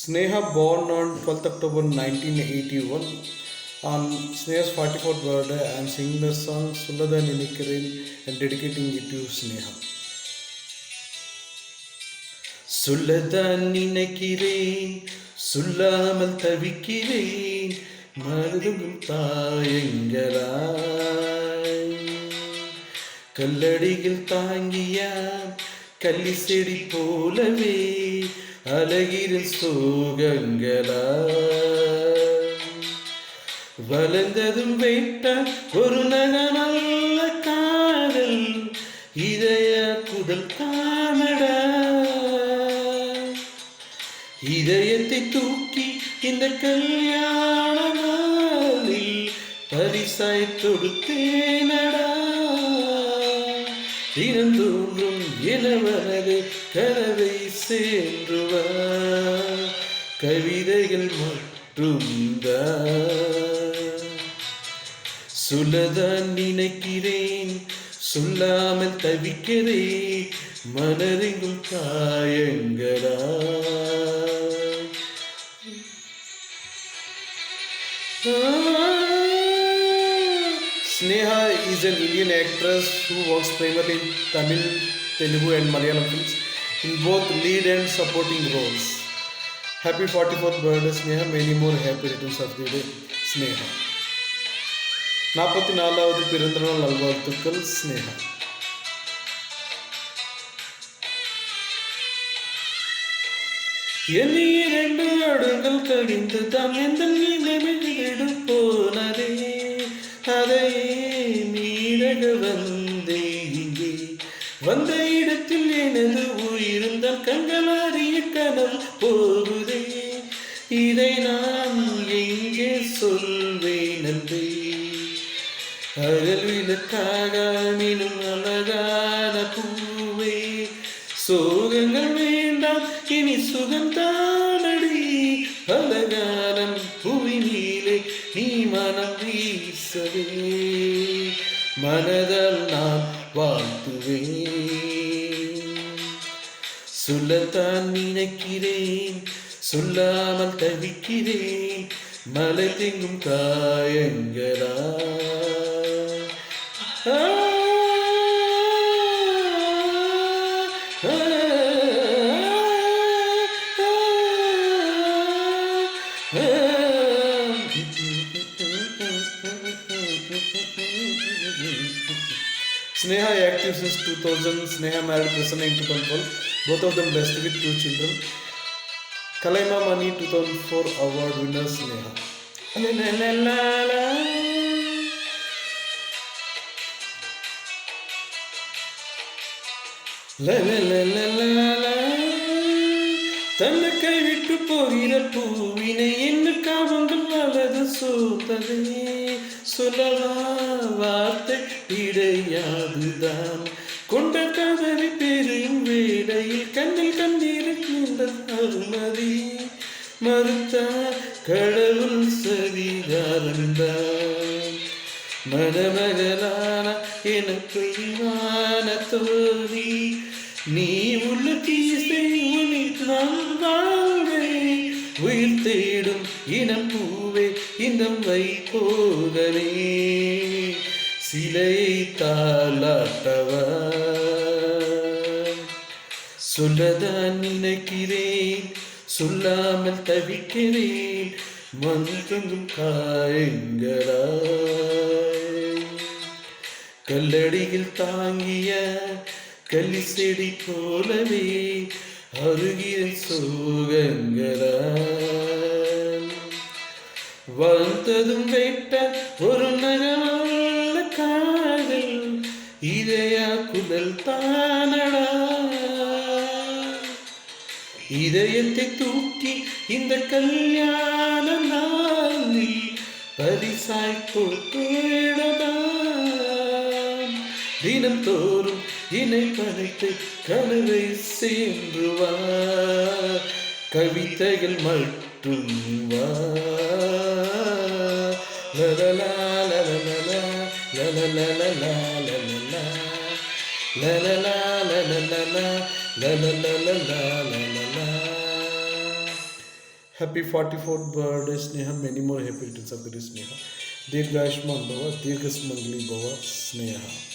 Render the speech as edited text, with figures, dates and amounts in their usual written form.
Sneha, born on 12th October 1981, on Sneha's 44th birthday, I am singing the song Sullada Ninikkiren and dedicating it to Sneha. சொல்லதான் நினைக்கிறேன், சொல்லாமல் தவிக்கிறேன், மனதும் தாயங்களாய். கல்லடியில் தாங்கிய கள்ளி செடி போலவே அழகிரில் சோகங்களாய். வளர்ந்ததும் வேட்ட ஒரு நகமல்ல காதல், இதய குதல் காணடா. இதயத்தை தூக்கி இந்த கல்யாண நாளில் பரிசாய் கொடுத்தேனடா. தினந்தோறும் இளவரது கனவை சேர்ந்துவா, கவிதைகள் மட்டும்தான். சொல்லதான் நினைக்கிறேன், சொல்லாமல் தவிக்கிறேன், மனரெங்கும் காயங்களா. Sneha is an Indian actress who works primarily in Tamil, Telugu and Malayalam films in both lead and supporting roles. Happy 44th birthday Sneha, many more happy returns of the day Sneha. 44வது பிறந்தநாள் நல்வாழ்த்துக்கள் ஸ்னேகா. என்னை 2 ஆண்டுகள் கழிந்து தான் எந்த நிலைமையிடு போனதே, அதை மீறக வந்தே இங்கே வந்த இடத்தில் எனது உயிருந்தால் கண்களாரிய கனல் போகுதே. இதை நான் எங்கே சொல்வேன் நன்றி, அகல் விளக்காக மினும் அழகான பூவே. சோகங்கள் வேண்டாம் இனி சுகந்தானடி, அழகானம் புவியிலே நீ மனம் வீசவே, மனதால் நான் வாழ்த்துவேன். சொல்லத்தான் நினைக்கிறேன், சொல்லாமல் தவிக்கிறேன், மலை தெங்கும் காயங்களா. Sneha active since 2000. Sneha married Prasanna in 2012. Both of them blessed with 2 children. Kalaima Mani 2004 award winner Sneha. La la la la la. La la la la la la. தன்னை கைவிட்டு போகிற பூவினை என்ன காவங்கள் வலது சோதனை, சொல்லவா வார்த்தை இடையாதுதான். கொண்ட காதலை பெரும் வேளையில் கண்ணில் கண்ணீர் அருமதி, மறுத்த கடவுள் சரிதாரந்தான். மணமகளான எனக்கு இமான தோழி, நீ உள்ள தீசை உனில் நான் வாழ்வே. உயிர் தேடும் இனம் பூவே இந்த வைபோகனே, சிலையை தாளாட்டவா. சொல்லதான் நினைக்கிறேன், சொல்லாமல் தவிக்கிறேன், மன்றங்கும் காயங்களாய். கல்லடியில் தாங்கிய கள்ளி செடி போலவே அருகில் சோகங்களால். வந்ததும் வேட்ட ஒரு நகமல்ல காதல், இதய குதல் தானடா. இதயத்தை தூக்கி இந்த கல்யாண நாளில் பரிசாய் போட்டேடா. தினம் தோறும் இணை படைத்து கனவை சேர்ந்துவா, கவிதைகள் மட்டும் வா. லலலா லலலா லலலா லலலா லலலா லலலா லலலா லலலா. Happy 44th birthday, Sneha. Many more happy returns of the day, Sneha. Dirghayushman Bhava, Dirghasmangli Bhava, Sneha.